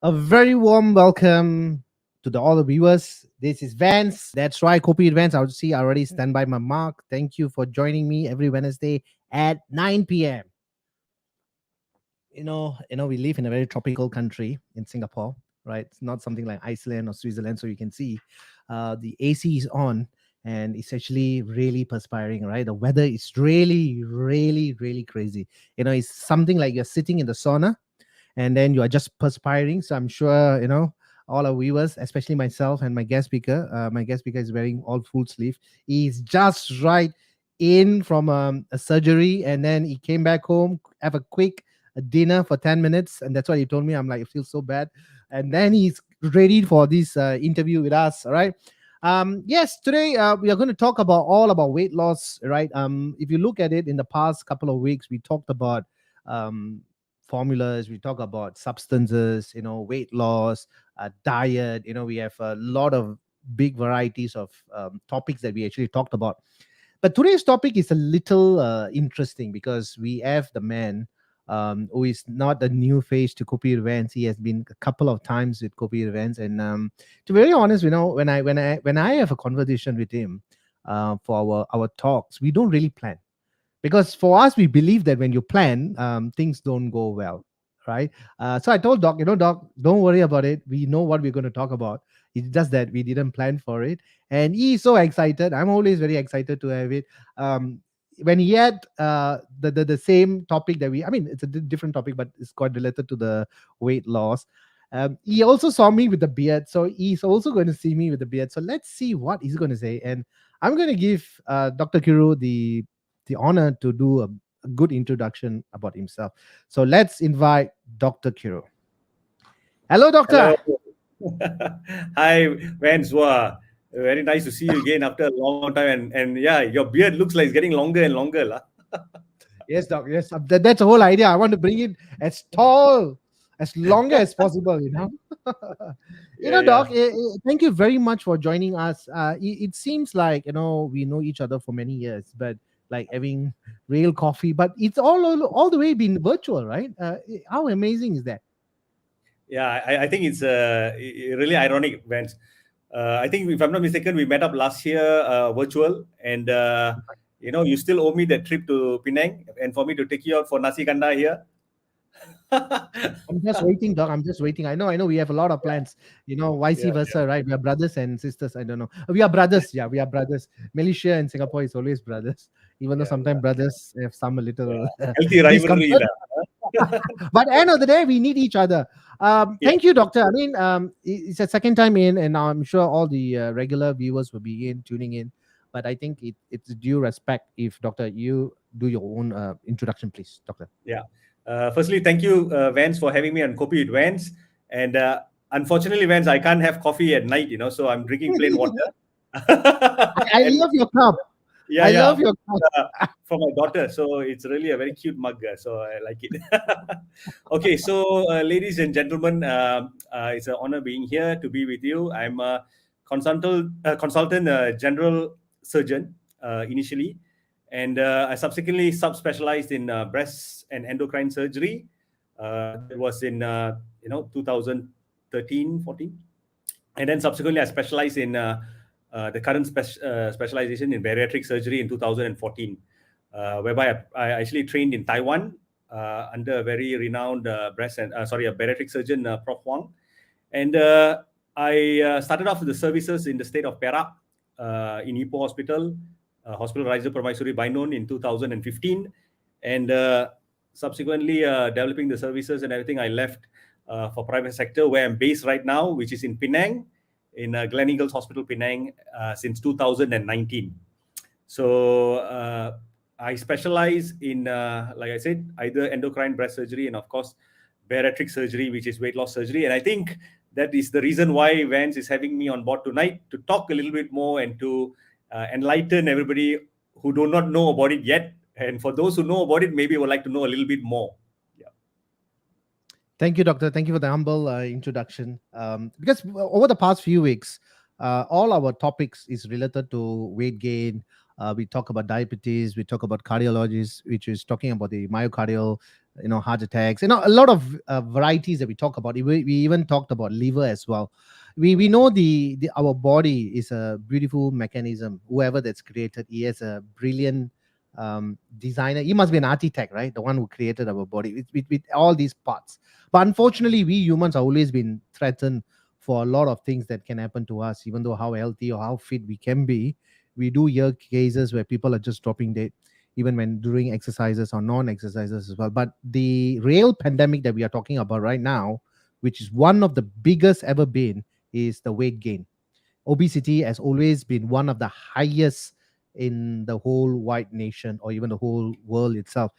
A very warm welcome to all the viewers. This is Vance. That's right, Kopi Vance. I see I already stand by my mark. Thank you for joining me every Wednesday at 9 p.m. We live in a very tropical country in Singapore, right? It's not something like Iceland or Switzerland, so you can see the AC is on and it's actually really perspiring, right? The weather is really, really, really crazy. It's something like you're sitting in the sauna and then you are just perspiring. So I'm sure all our viewers, especially myself and my guest speaker. My guest speaker is wearing all full sleeve. He's just right in from a surgery, and then he came back home, have a quick dinner for 10 minutes, and that's what he told me. I'm like, it feels so bad, and then he's ready for this interview with us. All right. Yes, today we are going to talk about all about weight loss, right? If you look at it in the past couple of weeks, we talked about um, formulas, we talk about substances, weight loss, diet. We have a lot of big varieties of topics that we actually talked about. But today's topic is a little interesting because we have the man who is not a new face to Kopi events. He has been a couple of times with Kopi events, and to be very honest, when I have a conversation with him for our talks, we don't really plan, because for us we believe that when you plan, things don't go well, right? So I told Doc, Doc, don't worry about it. We know what we're going to talk about. It's just that we didn't plan for it, and he's so excited. I'm always very excited to have it. When he had the same topic that I mean, it's a different topic, but it's quite related to the weight loss. He also saw me with the beard, so he's also going to see me with the beard. So let's see what he's going to say, and I'm going to give Dr. Kiru the honor to do a good introduction about himself. So let's invite Dr. Kiru. Hello, doctor. Hello. Hi, Vance. Wow. Very nice to see you again after a long time. And yeah, your beard looks like it's getting longer and longer. Yes, doc. Yes, that's the whole idea. I want to bring it as tall, as longer as possible, Doc, thank you very much for joining us. It seems like, we know each other for many years, but like having real coffee, but it's all the way been virtual, right? How amazing is that? Yeah, I think it's really ironic, Vance. I think, if I'm not mistaken, we met up last year virtual, and you still owe me that trip to Penang, and for me to take you out for nasi kanda here. I'm just waiting, Doc. I'm just waiting. I know. We have a lot of plans. Vice Yeah, versa, right? We are brothers and sisters. I don't know. We are brothers. Yeah, we are brothers. Malaysia and Singapore is always brothers, even though yeah, yeah, sometimes brothers have some a little yeah. Healthy rivalry, discomfort. lah. But end of the day, we need each other. Yeah, Thank you, Doctor. I mean, it's a second time in, and I'm sure all the regular viewers will be tuning in. But I think it's due respect if Doctor, you do your own introduction, please, Doctor. yeah. Firstly, thank you, Vance, for having me on Kopi with Vance. And unfortunately, Vance, I can't have coffee at night, so I'm drinking plain water. I And love your cup. yeah, I yeah, love your cup. for my daughter. So it's really a very cute mug. So I like it. Okay, so ladies and gentlemen, it's an honor being here to be with you. I'm a consultant general surgeon initially, and I subsequently subspecialized in breast and endocrine surgery. That was in 2013, 14, and then subsequently I specialized in the current specialization in bariatric surgery in 2014, whereby I actually trained in Taiwan under a very renowned a bariatric surgeon, Prof. Huang. And I started off with the services in the state of Perak, in Ipoh Hospital, Hospital Raja Permaisuri Bainon in 2015. And subsequently developing the services and everything, I left for private sector, where I'm based right now, which is in Penang, in Gleneagles Hospital, Penang, since 2019. So I specialize in, like I said, either endocrine breast surgery and, of course, bariatric surgery, which is weight loss surgery. And I think that is the reason why Vance is having me on board tonight, to talk a little bit more and to enlighten everybody who do not know about it yet. And for those who know about it, maybe would like to know a little bit more. Yeah. Thank you, Doctor. Thank you for the humble introduction. Because over the past few weeks, all our topics is related to weight gain. We talk about diabetes. We talk about cardiologists, which is talking about the myocardial, heart attacks. A lot of varieties that we talk about. We even talked about liver as well. We know the our body is a beautiful mechanism. Whoever that's created, he has a brilliant designer. He must be an architect, right? The one who created our body with all these parts. But unfortunately, we humans have always been threatened for a lot of things that can happen to us, even though how healthy or how fit we can be. We do hear cases where people are just dropping dead, even when doing exercises or non-exercises as well. But the real pandemic that we are talking about right now, which is one of the biggest ever been, is the weight gain. Obesity has always been one of the highest in the whole white nation or even the whole world itself.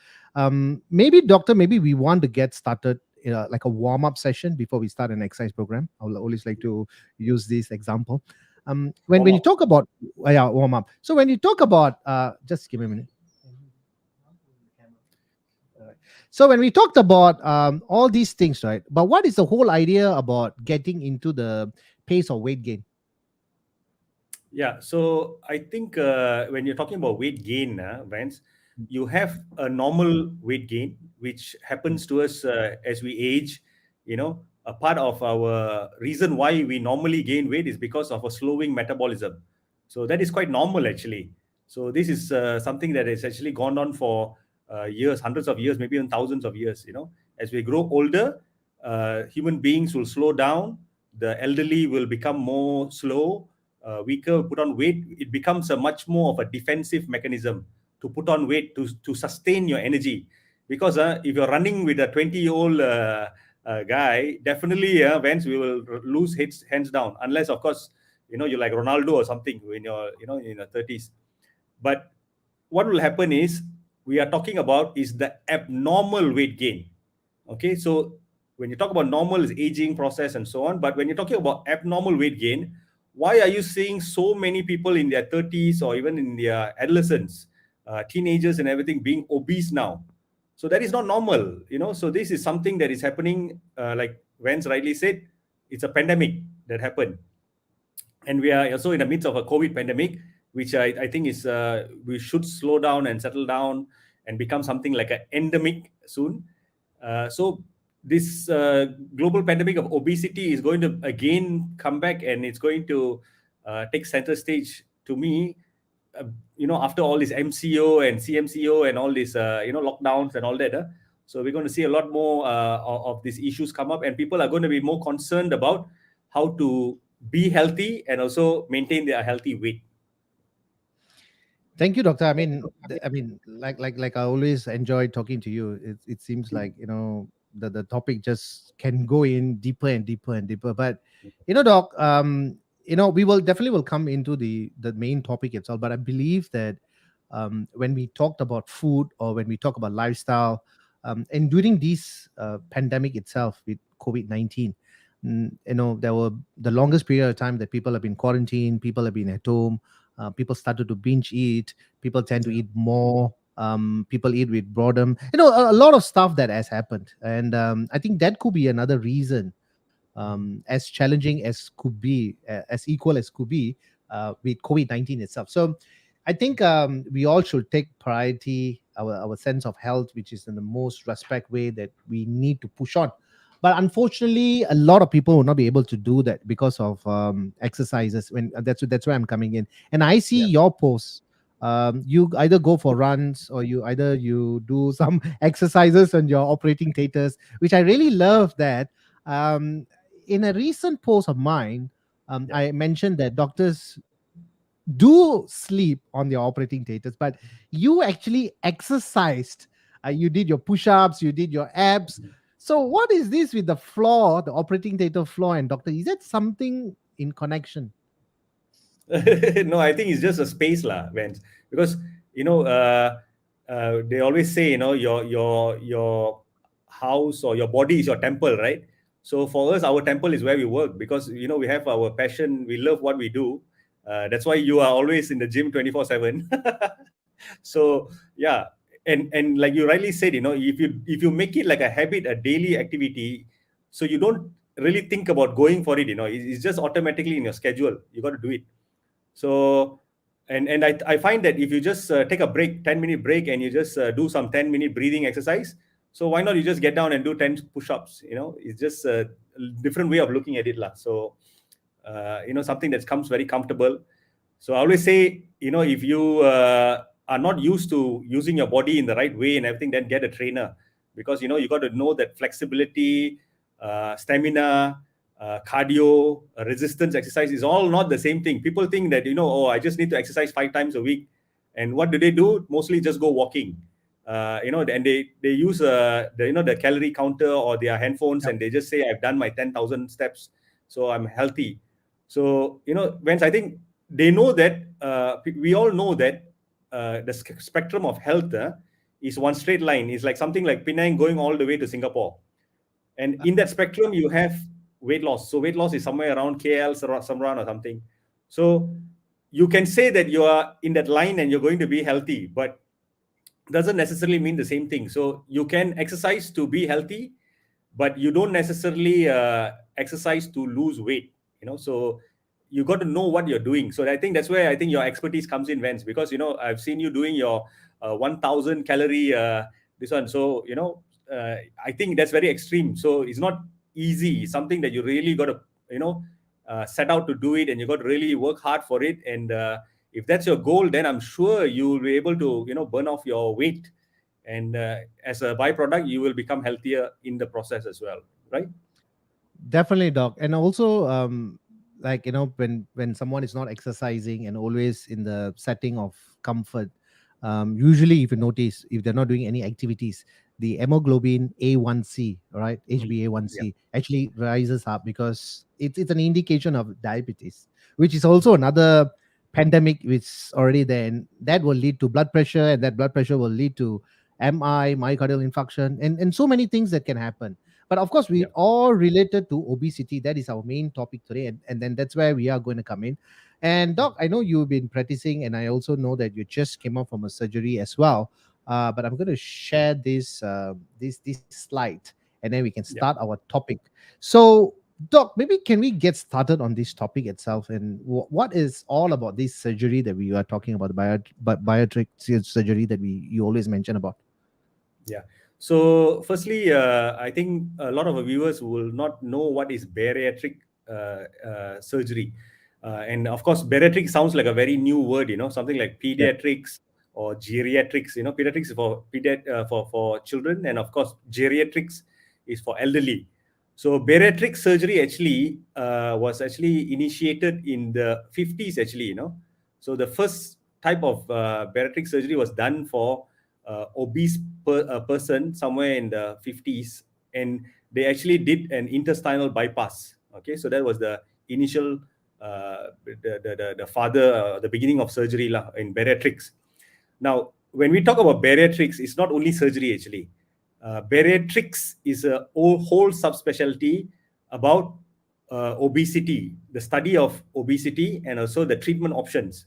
Maybe, Doctor, maybe we want to get started like a warm-up session before we start an exercise program. I will always like to use this example. When Warm you up. talk about yeah, warm up. So when you talk about just give me a minute. Alright. So when we talked about all these things, right? But what is the whole idea about getting into the pace of weight gain? Yeah, so I think when you're talking about weight gain, Vance, you have a normal weight gain, which happens to us as we age. A part of our reason why we normally gain weight is because of a slowing metabolism. So that is quite normal, actually. So this is something that has actually gone on for years, hundreds of years, maybe even thousands of years. As we grow older, human beings will slow down. The elderly will become more slow, weaker, put on weight. It becomes a much more of a defensive mechanism to put on weight to sustain your energy. Because if you're running with a 20-year-old guy, definitely, Vance, we will lose hands down. Unless, of course, you're like Ronaldo or something in your, in your 30s. But what will happen is, we are talking about is the abnormal weight gain. Okay, so when you talk about normal is aging process and so on, but when you're talking about abnormal weight gain, why are you seeing so many people in their 30s or even in their adolescents, teenagers and everything, being obese now? So that is not normal. So this is something that is happening, like Vance rightly said, it's a pandemic that happened, and we are also in the midst of a COVID pandemic, which I think is we should slow down and settle down and become something like an endemic soon. So this global pandemic of obesity is going to again come back, and it's going to take center stage to me. uh, After all this MCO and CMCO and all these lockdowns and all that, so we're going to see a lot more of these issues come up, and people are going to be more concerned about how to be healthy and also maintain their healthy weight. Thank you, doctor. I mean, like I always enjoy talking to you. It seems like the topic just can go in deeper and deeper and deeper. But doc, we will definitely will come into the main topic itself. But I believe that when we talked about food or when we talk about lifestyle, and during this pandemic itself with COVID-19, there were the longest period of time that people have been quarantined, people have been at home, people started to binge eat, people tend to Yeah. eat more, people eat with boredom, a lot of stuff that has happened. And I think that could be another reason, as challenging as could be, as equal as could be, with COVID-19 itself. So I think we all should take priority our sense of health, which is in the most respect way that we need to push on. But unfortunately, a lot of people will not be able to do that because of exercises. When that's where I'm coming in, and I see Yeah. your posts. You either go for runs or you do some exercises on your operating theaters, which I really love. That in a recent post of mine, Yeah. I mentioned that doctors do sleep on their operating theaters, but you actually exercised. You did your push-ups, you did your abs. So what is this with the floor, the operating theater floor, and doctor? Is that something in connection? No, I think it's just a space, lah, Vance. Because you know, they always say, your house or your body is your temple, right? So for us, our temple is where we work, because we have our passion, we love what we do. That's why you are always in the gym 24/7. So yeah, and like you rightly said, if you make it like a habit, a daily activity, so you don't really think about going for it. It's just automatically in your schedule. You got to do it. So, and I find that if you just take a break, 10-minute break, and you just do some 10-minute breathing exercise, so why not you just get down and do 10 push-ups? It's just a different way of looking at it, lah. So, something that comes very comfortable. So I always say, if you are not used to using your body in the right way and everything, then get a trainer, because you got to know that flexibility, stamina, cardio, resistance exercise is all not the same thing. People think that oh, I just need to exercise 5 times a week, and what do they do? Mostly just go walking. And they use the calorie counter or their handphones, Yep. and they just say I've done my 10,000 steps, so I'm healthy. So Vince, I think they know that we all know that the spectrum of health is one straight line. It's like something like Penang going all the way to Singapore, and in that spectrum you have weight loss. So weight loss is somewhere around KL, Samran or something. So you can say that you are in that line and you're going to be healthy, but doesn't necessarily mean the same thing. So you can exercise to be healthy, but you don't necessarily exercise to lose weight. So you got to know what you're doing. So I think that's where I think your expertise comes in, Vance, because I've seen you doing your 1,000 calorie this one. So I think that's very extreme. So it's not easy. It's something that you really got to set out to do it, and you got to really work hard for it. And if that's your goal, then I'm sure you will be able to burn off your weight, and as a byproduct you will become healthier in the process as well, right? Definitely, doc. And also, like when someone is not exercising and always in the setting of comfort, usually if you notice, if they're not doing any activities, the hemoglobin A1C, right, Mhm. Yeah. HbA1c actually rises up, because it's an indication of diabetes, which is also another pandemic which is already there, and that will lead to blood pressure, and that blood pressure will lead to myocardial infarction, and so many things that can happen. But of course, we Yeah. all related to obesity. That is our main topic today, and then that's where we are going to come in. And doc, I know you've been practicing, and I also know that you just came out from a surgery as well. But I'm going to share this slide, and then we can Yeah. start our topic. So Doc, maybe can we get started on this topic itself, and what is all about this surgery that we are talking about, the bariatric surgery that we you always mention about? Yeah. So, firstly, I think a lot of our viewers will not know what is bariatric surgery. And of course, bariatric sounds like a very new word, something like Yep. pediatrics or geriatrics. Pediatrics is for for children, and of course, geriatrics is for elderly. So, bariatric surgery actually was actually initiated in the 50s, actually. So, the first type of bariatric surgery was done for obese person somewhere in the 50s, and they actually did an intestinal bypass. Okay, so that was the initial the beginning of surgery lah, in bariatrics. Now, when we talk about bariatrics, it's not only surgery actually. Bariatrics is a whole subspecialty about obesity, the study of obesity, and also the treatment options.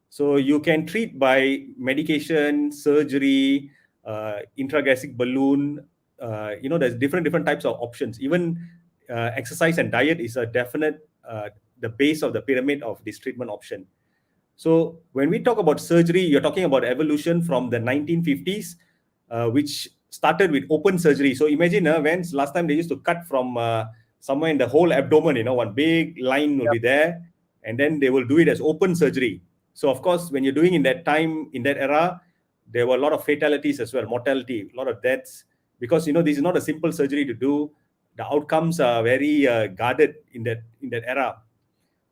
So you can treat by medication, surgery, intragastric balloon. There's different types of options. Even exercise and diet is a definite the base of the pyramid of this treatment option. So when we talk about surgery, you're talking about evolution from the 1950s, which started with open surgery. So imagine when last time they used to cut from somewhere in the whole abdomen, one big line will be there, and then they will do it as open surgery. So of course, when you're doing in that time, in that era, there were a lot of fatalities as well, mortality, a lot of deaths, because this is not a simple surgery to do. The outcomes are very guarded in that era.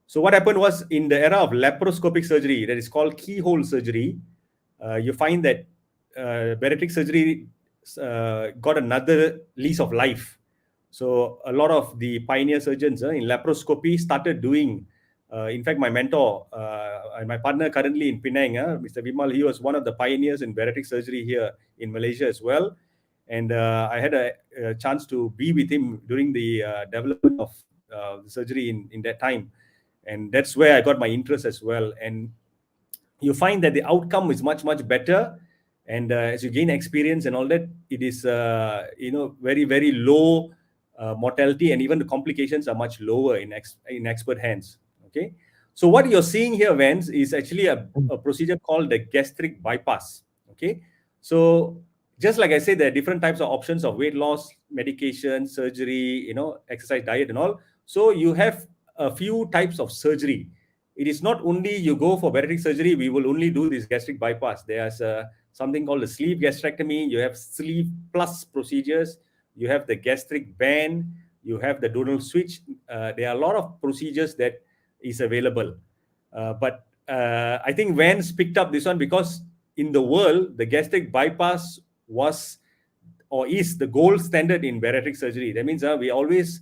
So what happened was, in the era of laparoscopic surgery, that is called keyhole surgery, you find that bariatric surgery got another lease of life. So a lot of the pioneer surgeons in laparoscopy started doing. In fact, my mentor and my partner currently in Penang, Mr. Vimal, he was one of the pioneers in bariatric surgery here in Malaysia as well. And I had a chance to be with him during the development of surgery in that time. And that's where I got my interest as well. And you find that the outcome is much, much better. And as you gain experience and all that, it is, very, very low mortality, and even the complications are much lower in expert hands. Okay. So what you're seeing here, Vance, is actually a procedure called the gastric bypass. Okay. So just like I said, there are different types of options of weight loss, medication, surgery, exercise, diet, and all. So you have a few types of surgery. It is not only you go for bariatric surgery, we will only do this gastric bypass. There's something called a sleeve gastrectomy. You have sleeve plus procedures. You have the gastric band. You have the duodenal switch. There are a lot of procedures that is available. But I think Vance picked up this one because in the world, the gastric bypass was or is the gold standard in bariatric surgery. That means we always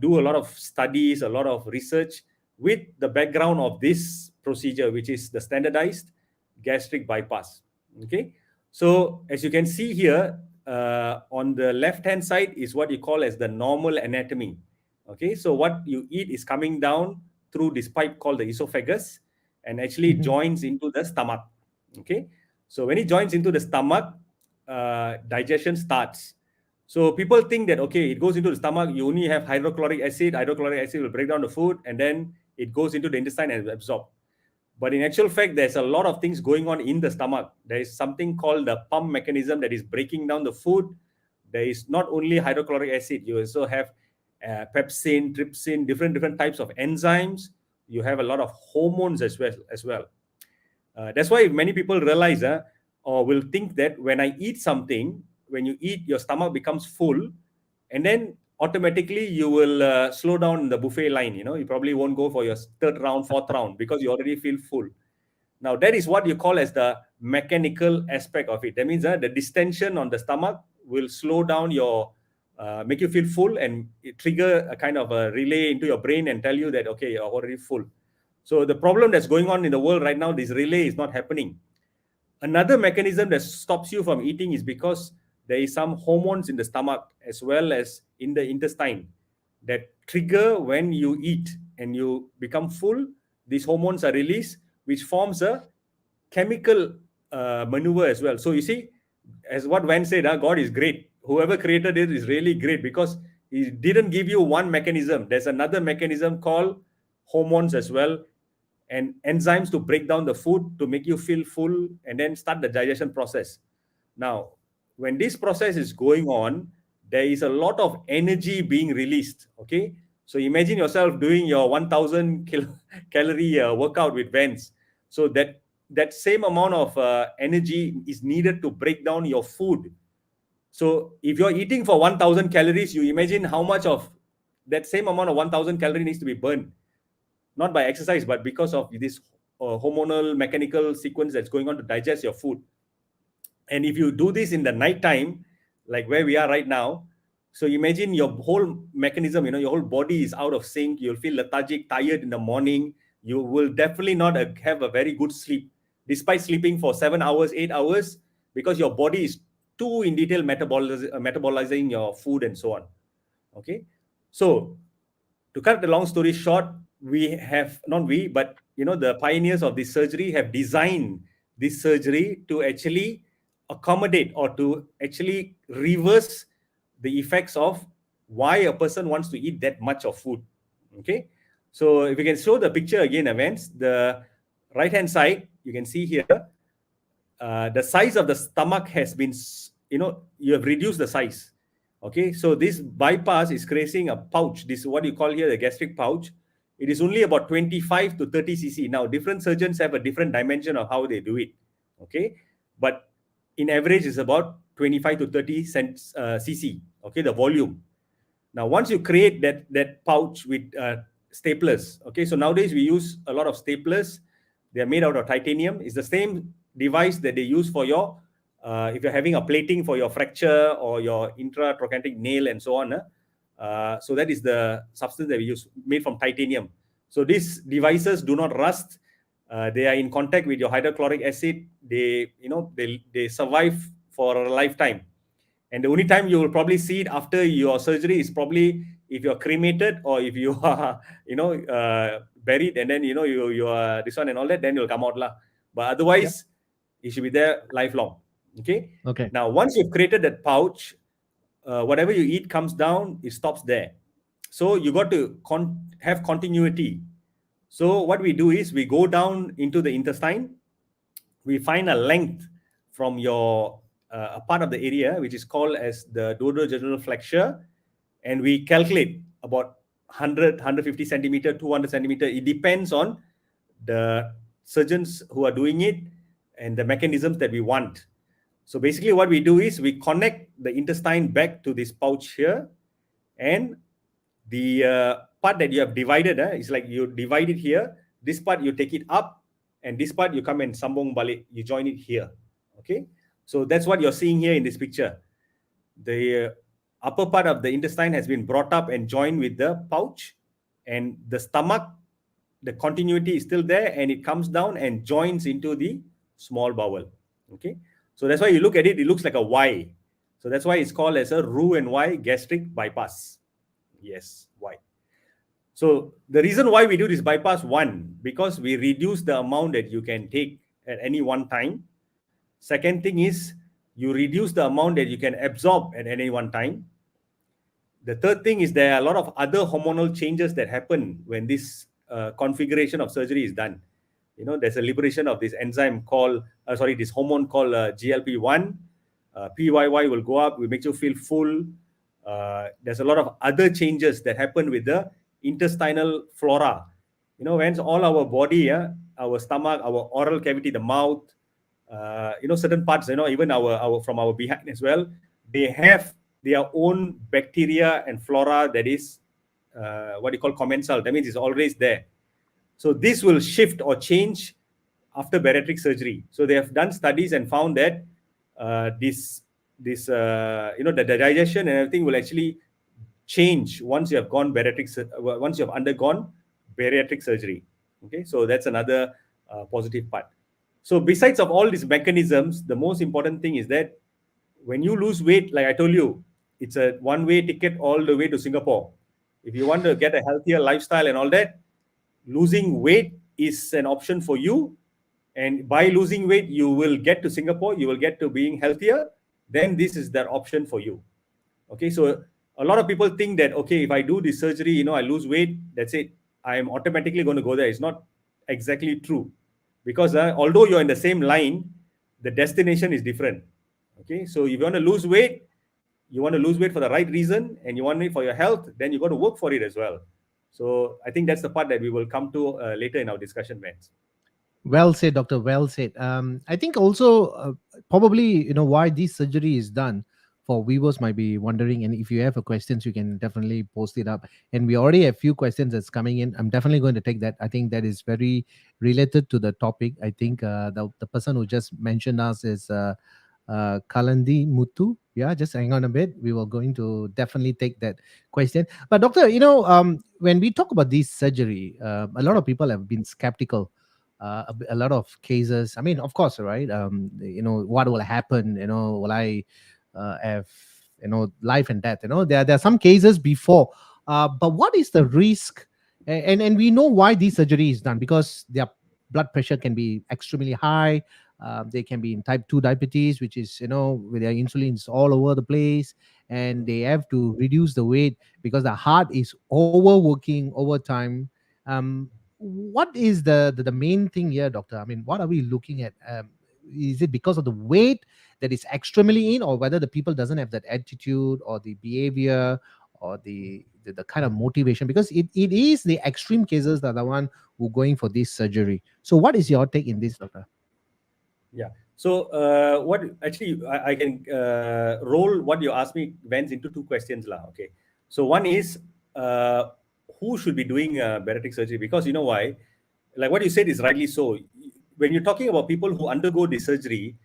do a lot of studies, a lot of research with the background of this procedure, which is the standardized gastric bypass. Okay, so as you can see here, on the left-hand side is what you call as the normal anatomy. Okay, so what you eat is coming down through this pipe called the esophagus and actually Mhm. joins into the stomach. Okay, so when it joins into the stomach, digestion starts. So people think that, okay, it goes into the stomach, you only have hydrochloric acid. Hydrochloric acid will break down the food, and then it goes into the intestine and absorbed. But in actual fact, there's a lot of things going on in the stomach. There is something called the pump mechanism that is breaking down the food. There is not only hydrochloric acid, you also have pepsin, trypsin, different types of enzymes. You have a lot of hormones as well. That's why many people realize or will think that when I eat something, when you eat, your stomach becomes full, and then automatically you will slow down the buffet line. You probably won't go for your third round, fourth round because you already feel full. Now, that is what you call as the mechanical aspect of it. That means the distension on the stomach will slow down make you feel full, and it trigger a kind of a relay into your brain and tell you that, okay, you're already full. So the problem that's going on in the world right now, this relay is not happening. Another mechanism that stops you from eating is because there is some hormones in the stomach as well as in the intestine that trigger when you eat and you become full. These hormones are released, which forms a chemical maneuver as well. So you see, as what Van said, God is great. Whoever created it is really great because He didn't give you one mechanism. There's another mechanism called hormones as well, and enzymes to break down the food to make you feel full and then start the digestion process. Now, when this process is going on, there is a lot of energy being released. Okay, so imagine yourself doing your 1000 calorie workout with Vans. So that same amount of energy is needed to break down your food. So if you're eating for 1000 calories, you imagine how much of that same amount of 1000 calorie needs to be burned, not by exercise, but because of this hormonal mechanical sequence that's going on to digest your food. And if you do this in the night time, like where we are right now, so imagine your whole mechanism, your whole body is out of sync. You'll feel lethargic, tired in the morning. You will definitely not have a very good sleep, despite sleeping for 7 hours, 8 hours, because your body is too in detail metabolizing your food and so on. Okay, so to cut the long story short, we have not we, but the pioneers of this surgery have designed this surgery to actually accommodate or to actually reverse the effects of why a person wants to eat that much of food. Okay, so if we can show the picture again, Evans, the right hand side, you can see here the size of the stomach has been, you have reduced the size. Okay, so this bypass is creating a pouch. This is what you call here the gastric pouch. It is only about 25 to 30 cc. Now, different surgeons have a different dimension of how they do it. Okay, but in average, it's about 25 to 30 cc. Okay, the volume. Now, once you create that pouch with staplers, okay, so nowadays we use a lot of staplers. They are made out of titanium. It's the same device that they use for your, if you're having a plating for your fracture or your intratrochanteric nail and so on. So that is the substance that we use, made from titanium. So these devices do not rust. They are in contact with your hydrochloric acid. They survive for a lifetime. And the only time you will probably see it after your surgery is probably if you're cremated or if you are, buried, and then you are this one and all that, then you'll come out lah. But otherwise, it should be there lifelong. Okay. Okay. Now, once you've created that pouch, whatever you eat comes down, it stops there. So you got to have continuity. So what we do is we go down into the intestine. We find a length from your a part of the area which is called as the duodenal flexure, and we calculate about 100, 150 centimeter, 200 centimeter. It depends on the surgeons who are doing it and the mechanisms that we want. So basically what we do is we connect the intestine back to this pouch here, and the part that you have divided is like you divide it here. This part you take it up, and this part you come and sambung balik, you join it here. Okay, so that's what you're seeing here in this picture. The upper part of the intestine has been brought up and joined with the pouch, and the stomach, the continuity is still there, and it comes down and joins into the small bowel. Okay, so that's why you look at it, it looks like a Y. So that's why it's called as a Roux-en-Y gastric bypass. Yes, Y. So the reason why we do this bypass, one, because we reduce the amount that you can take at any one time. Second thing is you reduce the amount that you can absorb at any one time. The third thing is there are a lot of other hormonal changes that happen when this configuration of surgery is done. There's a liberation of this enzyme called, this hormone called GLP-1. PYY will go up, will make you feel full. There's a lot of other changes that happen with the intestinal flora. When all our body, our stomach, our oral cavity, the mouth, certain parts, even our from our behind as well, they have their own bacteria and flora that is what you call commensal. That means it's always there. So this will shift or change after bariatric surgery. So they have done studies and found that the digestion and everything will actually change once you have undergone bariatric surgery. Okay, so that's another positive part. So besides of all these mechanisms, the most important thing is that when you lose weight, like I told you, it's a one-way ticket all the way to Singapore. If you want to get a healthier lifestyle and all that, losing weight is an option for you. And by losing weight, you will get to Singapore, you will get to being healthier. Then this is that option for you. Okay, so A lot of people think that, okay, if I do this surgery, I lose weight, that's it. I am automatically going to go there. It's not exactly true, because although you're in the same line, the destination is different. Okay, so if you want to lose weight, you want to lose weight for the right reason, and you want it for your health, then you got to work for it as well. So I think that's the part that we will come to later in our discussion, Vance. Well said, doctor. Well said. I think also probably why this surgery is done. For viewers might be wondering, and if you have a questions, you can definitely post it up. And we already have few questions that's coming in. I'm definitely going to take that. I think that is very related to the topic. I think the person who just mentioned us is Kalandi Mutu. Yeah, just hang on a bit. We were going to definitely take that question. But doctor, when we talk about this surgery, a lot of people have been skeptical. A lot of cases. I mean, of course, right? What will happen? Will I have life and death? There are some cases before. But what is the risk? And we know why this surgery is done, because their blood pressure can be extremely high. They can be in type 2 diabetes, which is, with their insulin is all over the place, and they have to reduce the weight because the heart is overworking over time. What is the main thing here, doctor? I mean, what are we looking at? Is it because of the weight that is extremely in, or whether the people doesn't have that attitude or the behavior or the kind of motivation? Because it is the extreme cases that are the one who going for this surgery. So what is your take in this, doctor? Yeah. So, what actually I can roll what you asked me, Vance, into two questions, lah. Okay. So one is, uh, who should be doing bariatric surgery? Because you know why? Like what you said is rightly so. When you're talking about people who undergo the surgery,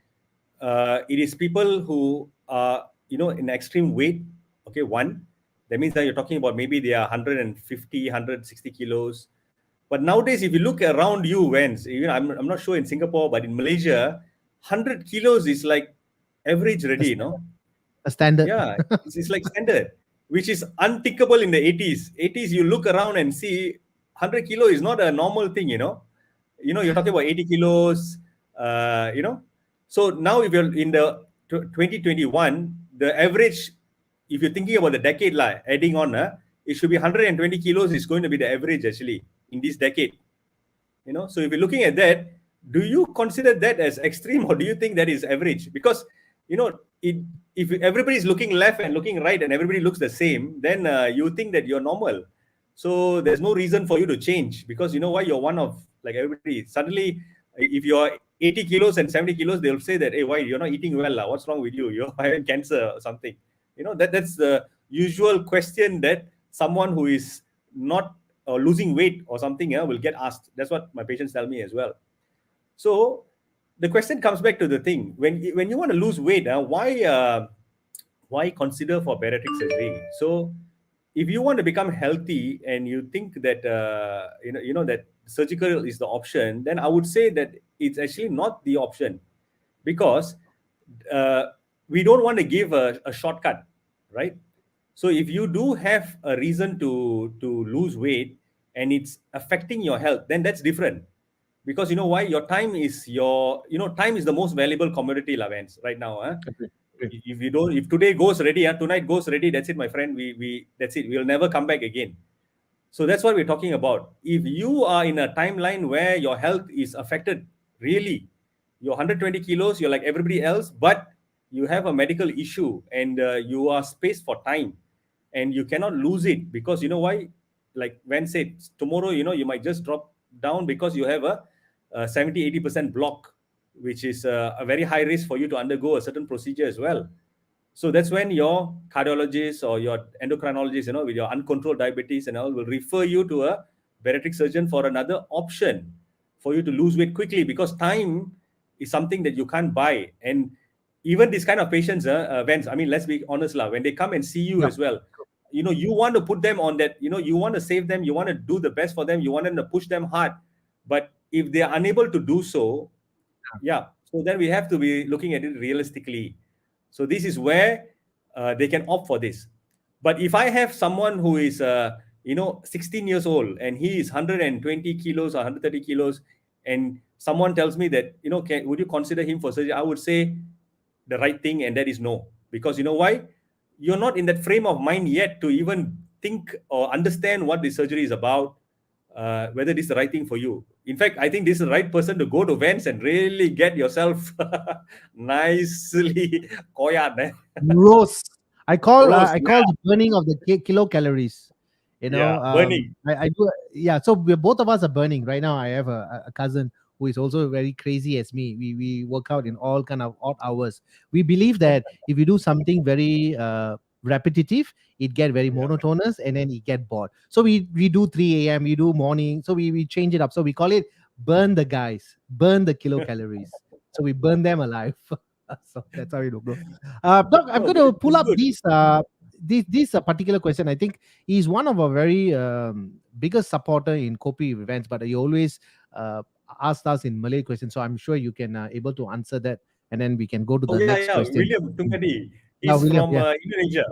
it is people who are in extreme weight. Okay, one. That means that you're talking about maybe they are 150, 160 kilos. But nowadays, if you look around you, Vance, I'm not sure in Singapore, but in Malaysia, 100 kilos is like average A ready, standard. A standard. Yeah, it's like standard, which is unthinkable in the 80s. 80s, you look around and see 100 kilo is not a normal thing. You're talking about 80 kilos, uh, you know. So now if you're in the 2021, the average, if you're thinking about the decade, like adding on, it should be 120 kilos is going to be the average actually in this decade. So if you're looking at that, do you consider that as extreme, or do you think that is average? Because if everybody is looking left and looking right and everybody looks the same, then you think that you're normal. So there's no reason for you to change, because you know why, you're one of like everybody. Suddenly, if you're 80 kilos and 70 kilos, they'll say that, hey, why you're not eating well, lah? What's wrong with you? You're having cancer or something. That's the usual question that someone who is not losing weight or something will get asked. That's what my patients tell me as well. So the question comes back to the thing, when you want to lose weight, why consider for bariatric surgery? So if you want to become healthy and you think that that surgical is the option, then I would say that it's actually not the option, because uh, we don't want to give a shortcut, right? So if you do have a reason to lose weight and it's affecting your health, then that's different. Because you know why, your time is time is the most valuable commodity, Lavance, right now. Okay. Okay. If you don't, if today goes ready, tonight goes ready, that's it, my friend. We that's it. We'll never come back again. So that's what we're talking about. If you are in a timeline where your health is affected, really, you're 120 kilos, you're like everybody else, but you have a medical issue and you are spaced for time and you cannot lose it, because you know why? Like Van said, tomorrow, you might just drop down because you have a 70-80% block, which is a very high risk for you to undergo a certain procedure as well. So that's when your cardiologist or your endocrinologist, with your uncontrolled diabetes and all, will refer you to a bariatric surgeon for another option for you to lose weight quickly, because time is something that you can't buy. And even these kind of patients, Vance, I mean, let's be honest, lah, when they come and see you Yeah. as well, you want to put them on that, you want to save them, you want to do the best for them, you want them to push them hard. But if they are unable to do so, yeah, so then we have to be looking at it realistically. So this is where they can opt for this. But if I have someone who is 16 years old and he is 120 kilos or 130 kilos, and someone tells me that, would you consider him for surgery, I would say the right thing, and that is no. Because you know why? you're not in that frame of mind yet to even think or understand what the surgery is about, whether this is the right thing for you. In fact, I think this is the right person to go to Vans and really get yourself nicely koyan, Roast. roast. I call the burning of the kilocalories. Yeah, burning. I do. Yeah. So we're both of us are burning right now. I have a cousin who is also very crazy as me. We work out in all kind of odd hours. We believe that if you do something very repetitive, it get very Yeah. monotonous and then it get bored. So we do 3 a.m. We do morning. So we change it up. So we call it burn the guys, burn the kilocalories. So we burn them alive. So that's how we do, bro. Doc, I'm No, going to pull it's up good. this particular question. I think he's one of our very biggest supporter in Kopi events, but he always uh, asked us in Malay questions. So I'm sure you can able to answer that, and then we can go to Oh the yeah, next yeah. question. William Mm. Tungadi. Yeah, He's William. from Yeah, Indonesia.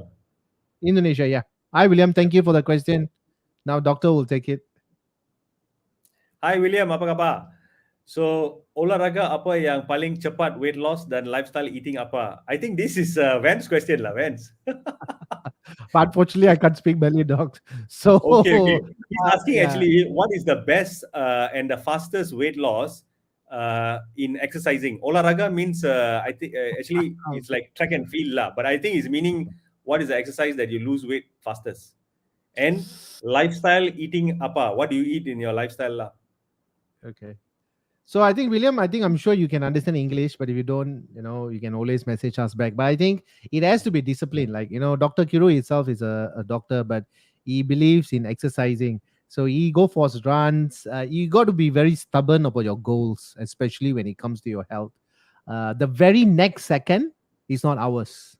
Indonesia. Yeah. Hi, William. Thank you for the question. Now, doctor will take it. Hi William, apa khabar? So, olahraga apa yang paling cepat weight loss dan lifestyle eating apa? I think this is Vance question lah, Vance. But unfortunately, I can't speak Malay, doc. Okay, So, okay. He's asking yeah. actually what is the best and the fastest weight loss in exercising. Olahraga means I think actually it's Okay. like track and field lah, but I think it's meaning what is the exercise that you lose weight fastest. And lifestyle eating apa? What do you eat in your lifestyle lah? Okay. So I think William, I think I'm sure you can understand English, but if you don't, you can always message us back. But I think it has to be discipline. Like, Dr. Kiru itself is a doctor, but he believes in exercising. So he go for his runs. You got to be very stubborn about your goals, especially when it comes to your health. The very next second is not ours.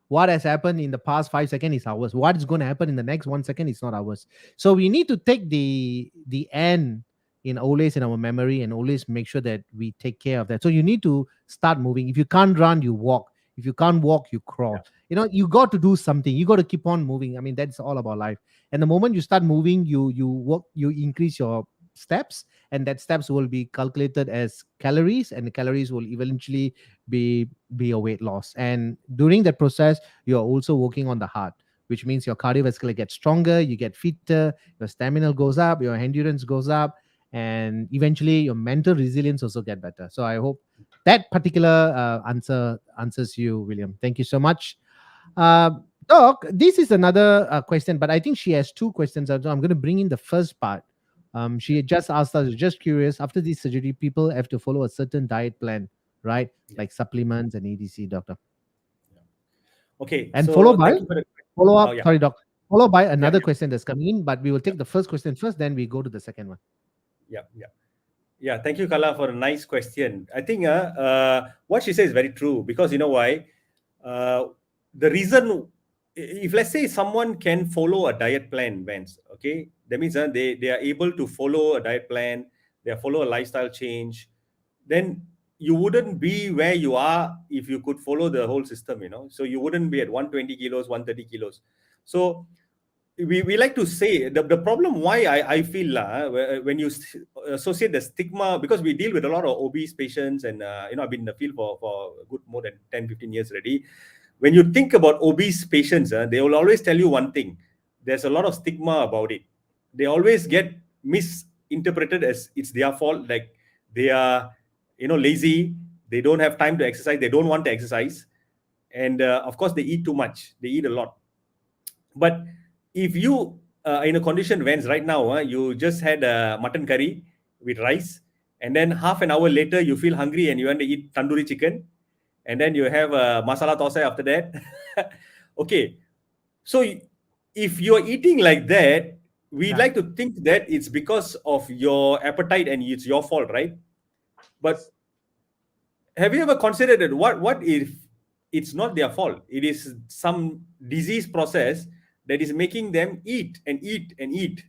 What has happened in the past 5 seconds is ours. What is going to happen in the next 1 second is not ours. So we need to take the end in always in our memory and always make sure that we take care of that. So you need to start moving. If you can't run, you walk. If you can't walk, you Yeah, crawl. You got to do something. You got to keep on moving. I mean, that's all about life. And the moment you start moving, you work, you increase your steps, and that steps will be calculated as calories, and the calories will eventually be a weight loss. And during that process, you're also working on the heart, which means your cardiovascular gets stronger, you get fitter, your stamina goes up, your endurance goes up, and eventually your mental resilience also get better. So I hope that particular answer answers you, William. Thank you so much. uh, Doc, this is another question, but I think she has two questions. So I'm going to bring in the first part. She just asked us, just curious, after this surgery, people have to follow a certain diet plan, right? yeah, Like supplements and EDC, doctor. yeah. Okay, And followed so by thank you for the follow oh up, yeah, sorry, doc, followed by yeah, another yeah, question that's coming in, but we will yeah, take the first question first, then we go to the second one. yeah, yeah. Yeah, thank you, Kala, for a nice question. I think what she says is very true because you know why? Uh, the reason, if let's say someone can follow a diet plan, Vance, okay, that means they are able to follow a diet plan, they follow a lifestyle change, then you wouldn't be where you are if you could follow the whole system, So you wouldn't be at 120 kilos, 130 kilos. So we like to say the problem why I feel when you associate the stigma because we deal with a lot of obese patients and I've been in the field for a good more than 10-15 years already. When you think about obese patients, they will always tell you one thing: there's a lot of stigma about it. They always get misinterpreted as it's their fault, like they are lazy, they don't have time to exercise, they don't want to exercise, and of course they eat too much, they eat a lot. But if you in a condition Vans right now, you just had a mutton curry with rice, and then half an hour later you feel hungry and you want to eat tandoori chicken, and then you have a masala thosai after that. Okay, so if you're eating like that, we Yeah. like to think that it's because of your appetite and it's your fault, right? But have you ever considered that what if it's not their fault? It is some disease process that is making them eat and eat and eat,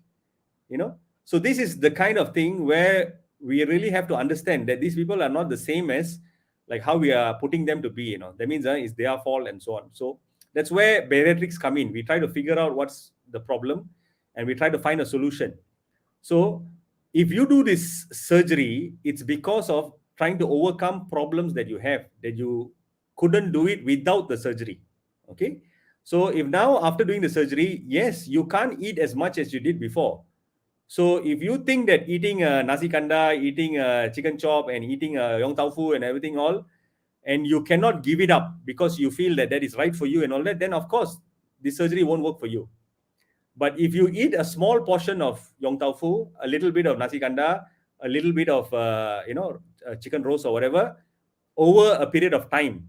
you know? So this is the kind of thing where we really have to understand that these people are not the same as like how we are putting them to be, That means it's their fault and so on. So that's where bariatrics come in. We try to figure out what's the problem and we try to find a solution. So if you do this surgery, it's because of trying to overcome problems that you have that you couldn't do it without the surgery. Okay. So if now after doing the surgery, yes, you can't eat as much as you did before. So if you think that eating nasi kanda, eating chicken chop, and eating yong tau fu and everything all, and you cannot give it up because you feel that that is right for you and all that, then of course the surgery won't work for you. But if you eat a small portion of yong tau fu, a little bit of nasi kanda, a little bit of chicken roast or whatever, over a period of time,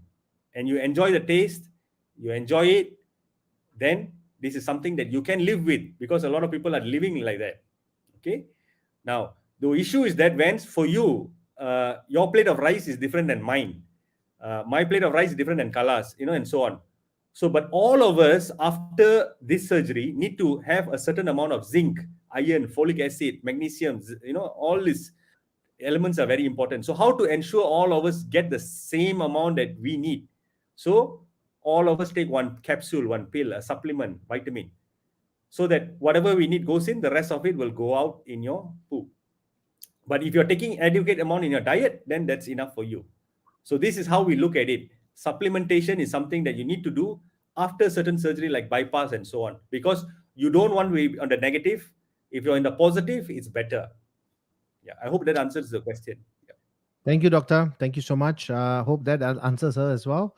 and you enjoy the taste, you enjoy it, then this is something that you can live with, because a lot of people are living like that. Okay. Now the issue is that when for you, your plate of rice is different than mine. My plate of rice is different than Kala's, and so on. So, but all of us after this surgery need to have a certain amount of zinc, iron, folic acid, magnesium. All these elements are very important. So, how to ensure all of us get the same amount that we need? So, all of us take one capsule, one pill, a supplement, vitamin, so that whatever we need goes in, the rest of it will go out in your poo. But if you're taking adequate amount in your diet, then that's enough for you. So this is how we look at it. Supplementation is something that you need to do after certain surgery like bypass and so on, because you don't want to be on the negative. If you're in the positive, it's better. Yeah, I hope that answers the question. Yeah. Thank you, doctor. Thank you so much. Hope that answers her as well.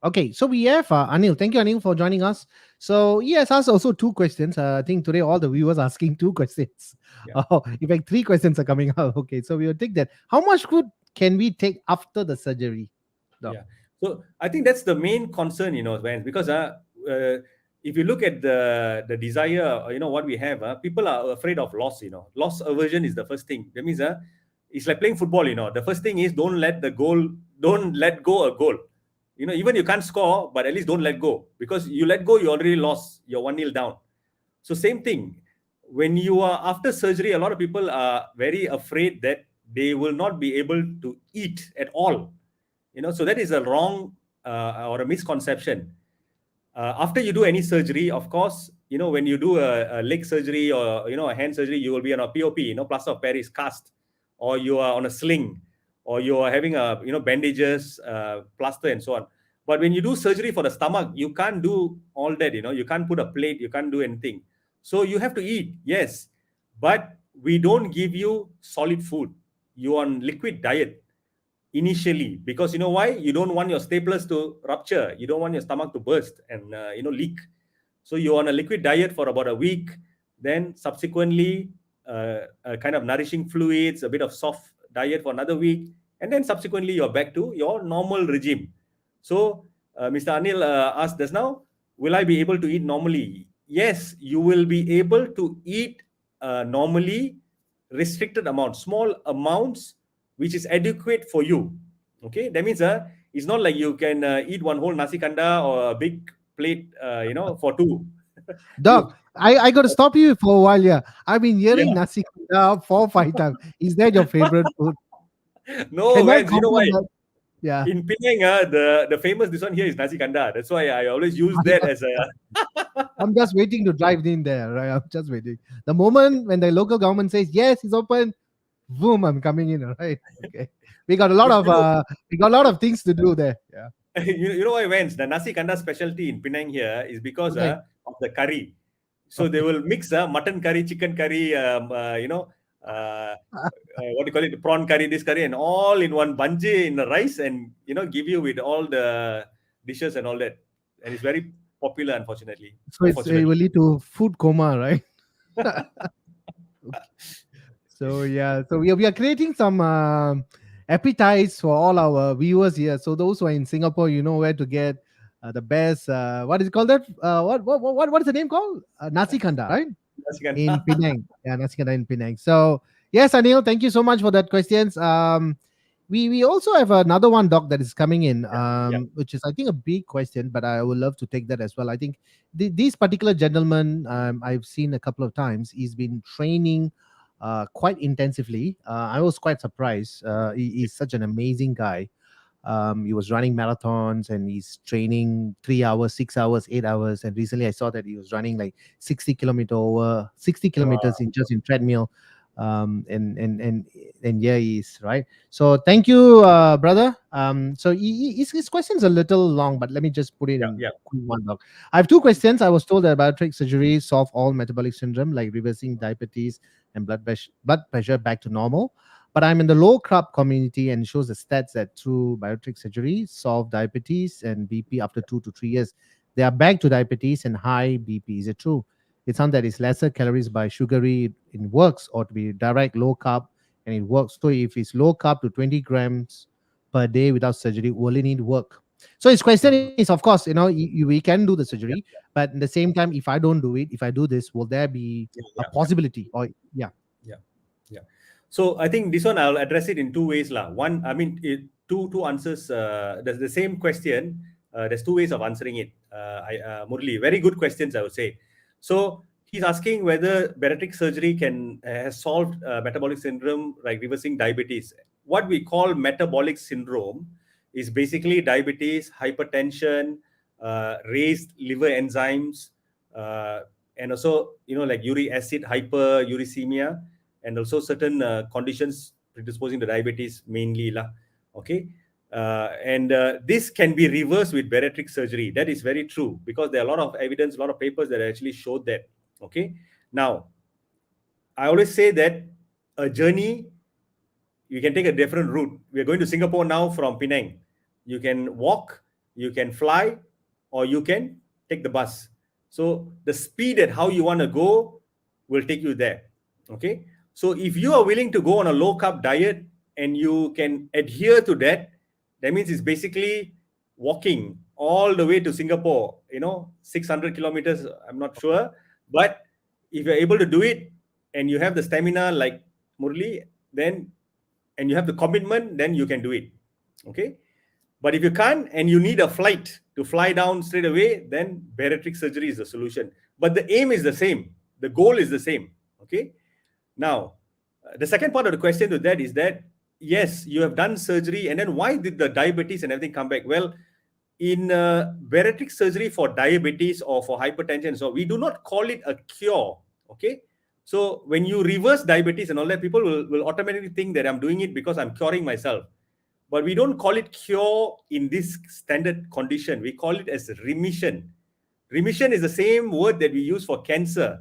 Okay, so we have Anil. Thank you, Anil, for joining us. So he has asked also two questions. I think today all the viewers are asking two questions. Yeah. Oh, in fact, three questions are coming out. Okay, so we will take that. How much food can we take after the surgery, doc? Yeah. So I think that's the main concern, Vance, because if you look at the desire, what we have, people are afraid of loss. Loss aversion is the first thing. That means it's like playing football. The first thing is don't let go a goal. Even you can't score, but at least don't let go, because you let go, you already lost. You're 1-0 down. So same thing, when you are after surgery, a lot of people are very afraid that they will not be able to eat at all. So that is a wrong or a misconception. After you do any surgery, of course, when you do a leg surgery or a hand surgery, you will be on a POP, plaster of Paris cast, or you are on a sling, or you are having bandages, plaster, and so on. But when you do surgery for the stomach, you can't do all that. You can't put a plate, you can't do anything. So you have to eat, yes, but we don't give you solid food. You on liquid diet initially, because you know why? You don't want your staplers to rupture, you don't want your stomach to burst and leak. So you're on a liquid diet for about a week, then subsequently a kind of nourishing fluids, a bit of soft diet for another week, and then subsequently you're back to your normal regime. So Mr. Anil asked just now, will I be able to eat normally? Yes, you will be able to eat normally, restricted amounts, small amounts, which is adequate for you. Okay, that means it's not like you can eat one whole nasi kanda or a big plate, for two. Doc, you, I got to stop you for a while. Yeah, I've been hearing yeah. nasi kanda 4 5 times. Is that your favorite food? No, Can I Vance, you know confirm why? that? Yeah. In Penang, the famous this one here is nasi kanda. That's why I always use that as a. I'm just waiting to drive in there, right? I'm just waiting. The moment when the local government says yes, it's open, boom, I'm coming in, right? Okay. We got a lot you, of you know, things to do there. Yeah. you know why, Vance? The nasi kanda specialty in Penang here is because Okay. of the curry. So they will mix mutton curry, chicken curry, what do you call it, prawn curry, this curry, and all in one banje in the rice, and give you with all the dishes and all that. And it's very popular, unfortunately. So it will Unfortunately. lead to food coma, right? So yeah, so we are creating some appetites for all our viewers here. So those who are in Singapore, you know where to get the best. What is it called? That what is the name called? Nasi kanda, right? Nasi kanda. In Penang. Yeah, nasi kanda in Penang. So yes, Anil, thank you so much for that questions. We also have another one, doc, that is coming in, Yeah. which is I think a big question, but I would love to take that as well. I think this particular gentleman, I've seen a couple of times. He's been training quite intensively. I was quite surprised. He's such an amazing guy. He was running marathons and he's training 3 hours, 6 hours, 8 hours. And recently I saw that he was running like 60 kilometers Wow. in just in treadmill. And yeah, he is right. So thank you, brother. So his question's a little long, but let me just put it Yeah, in yeah. quick one block. I have two questions. I was told that bariatric surgery solve all metabolic syndrome like reversing diabetes and blood pressure back to normal. But I'm in the low carb community and shows the stats that through bariatric surgery solve diabetes and BP after 2 to 3 years. They are back to diabetes and high BP. Is it true? It's found that it's lesser calories by sugary, it works, or to be direct low carb and it works. So if it's low carb to 20 grams per day without surgery, will it need work? So his question is, Mhm. of course, we can do the surgery, Yeah, but at the same time, if I don't do it, if I do this, will there be yeah, a yeah, yeah. possibility? Or yeah, Yeah, yeah. So I think this one I'll address it in two ways, lah. One, I mean, two answers. The same question. There's two ways of answering it. Murli, very good questions, I would say. So he's asking whether bariatric surgery can has solved metabolic syndrome, like reversing diabetes. What we call metabolic syndrome is basically diabetes, hypertension, raised liver enzymes, uh, and also like uric acid hyperuricemia, and also certain conditions predisposing to diabetes mainly lah. Okay. And this can be reversed with bariatric surgery. That is very true because there are a lot of evidence, a lot of papers that actually showed that. Okay. Now, I always say that a journey, you can take a different route. We are going to Singapore now from Penang. You can walk, you can fly, or you can take the bus. So the speed at how you want to go will take you there. Okay. So if you are willing to go on a low carb diet and you can adhere to that, that means it's basically walking all the way to Singapore, 600 kilometers, I'm not sure. But if you're able to do it and you have the stamina like Murli, then and you have the commitment, then you can do it. Okay. But if you can't and you need a flight to fly down straight away, then bariatric surgery is the solution. But the aim is the same, the goal is the same. Okay. Now, the second part of the question to that is that yes, you have done surgery, and then why did the diabetes and everything come back? Well, in bariatric surgery for diabetes or for hypertension, so we do not call it a cure. Okay. So when you reverse diabetes and all that, people will automatically think that I'm doing it because I'm curing myself. But we don't call it cure in this standard condition. We call it as remission. Remission is the same word that we use for cancer.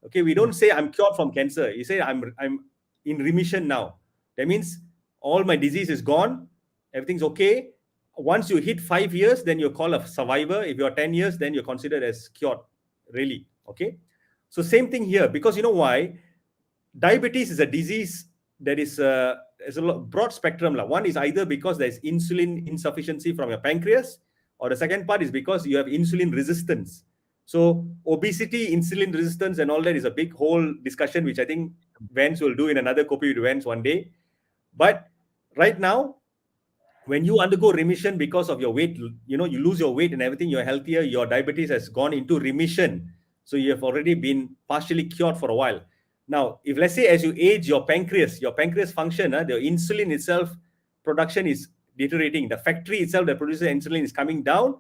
Okay, we don't yeah. say I'm cured from cancer. You say I'm in remission now. That means all my disease is gone, everything's okay. Once you hit 5 years, then you're called a survivor. If you're 10 years, then you're considered as cured. Really. Okay. So same thing here, because you know why? Diabetes is a disease that is a broad spectrum. One is either because there's insulin insufficiency from your pancreas, or the second part is because you have insulin resistance. So obesity, insulin resistance, and all that is a big whole discussion, which I think Vance will do in another Kopi with Vance one day. But right now, when you undergo remission because of your weight, you lose your weight and everything, you're healthier, your diabetes has gone into remission. So you have already been partially cured for a while. Now, if let's say as you age, your pancreas function, the insulin itself production is deteriorating. The factory itself that produces insulin is coming down,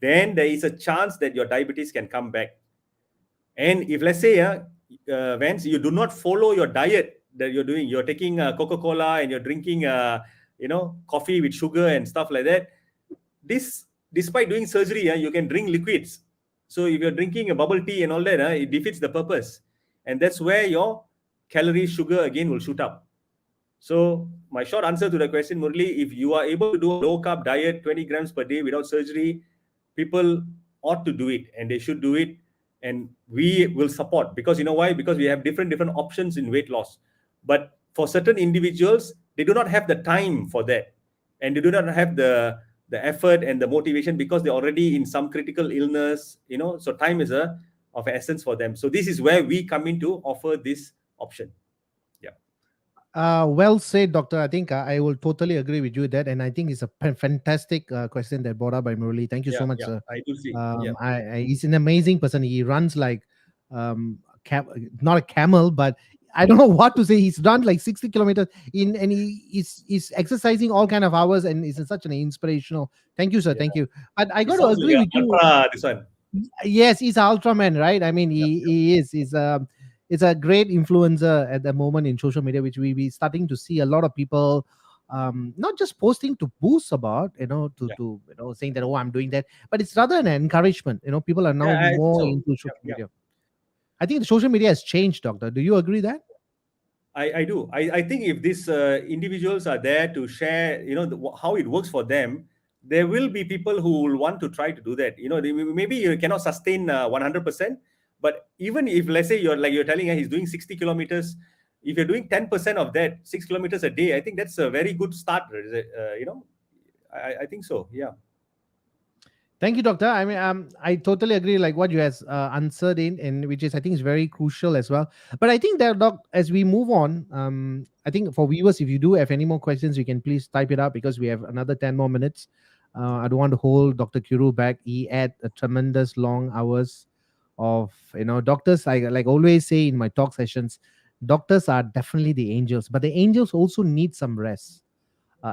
then there is a chance that your diabetes can come back. And if let's say, Vance, you do not follow your diet that you're doing, you're taking Coca-Cola and you're drinking, coffee with sugar and stuff like that. This, despite doing surgery, you can drink liquids. So if you're drinking a bubble tea and all that, it defeats the purpose. And that's where your calorie sugar again will shoot up. So my short answer to the question, Murli, if you are able to do a low carb diet, 20 grams per day without surgery, people ought to do it and they should do it. And we will support, because you know why? Because we have different options in weight loss. But for certain individuals, they do not have the time for that. And they do not have the effort and the motivation because they're already in some critical illness, so time is of essence for them. So this is where we come in to offer this option. Yeah. Well said, Doctor. I think I will totally agree with you with that, and I think it's a fantastic question that brought up by Murali. Thank you so Yeah, much, yeah, sir. I do see. Yeah, He's an amazing person. He runs like not a camel, but I don't know what to say. He's run like 60 kilometers and he's exercising all kind of hours, and is such an inspirational. Thank you, sir. yeah. Thank you. But I It got to sounds agree like with a you. ultra, this one. Yes, he's Ultraman, right? I mean, Yeah, he is. He's it's a great influencer at the moment in social media, which we starting to see a lot of people not just posting to boost about, Yeah, saying that, oh, I'm doing that, but it's rather an encouragement. People are now yeah, I think more so. into Yeah, social yeah. media. I think the social media has changed, doctor. Do you agree that? I do. I think if these individuals are there to share, how it works for them, there will be people who will want to try to do that. Maybe you cannot sustain 100%, but even if, let's say, you're telling he's doing 60 kilometers, if you're doing 10% of that, 6 kilometers a day, I think that's a very good start. I think so. Yeah. Thank you, doctor. I mean, I totally agree, like what you has answered in, and which is, I think, is very crucial as well. But I think that, doc, as we move on, I think for viewers, if you do have any more questions, you can please type it up because we have another 10 more minutes. I don't want to hold Dr. Kuru back. He had a tremendous long hours of, doctors. I like always say in my talk sessions, doctors are definitely the angels, but the angels also need some rest,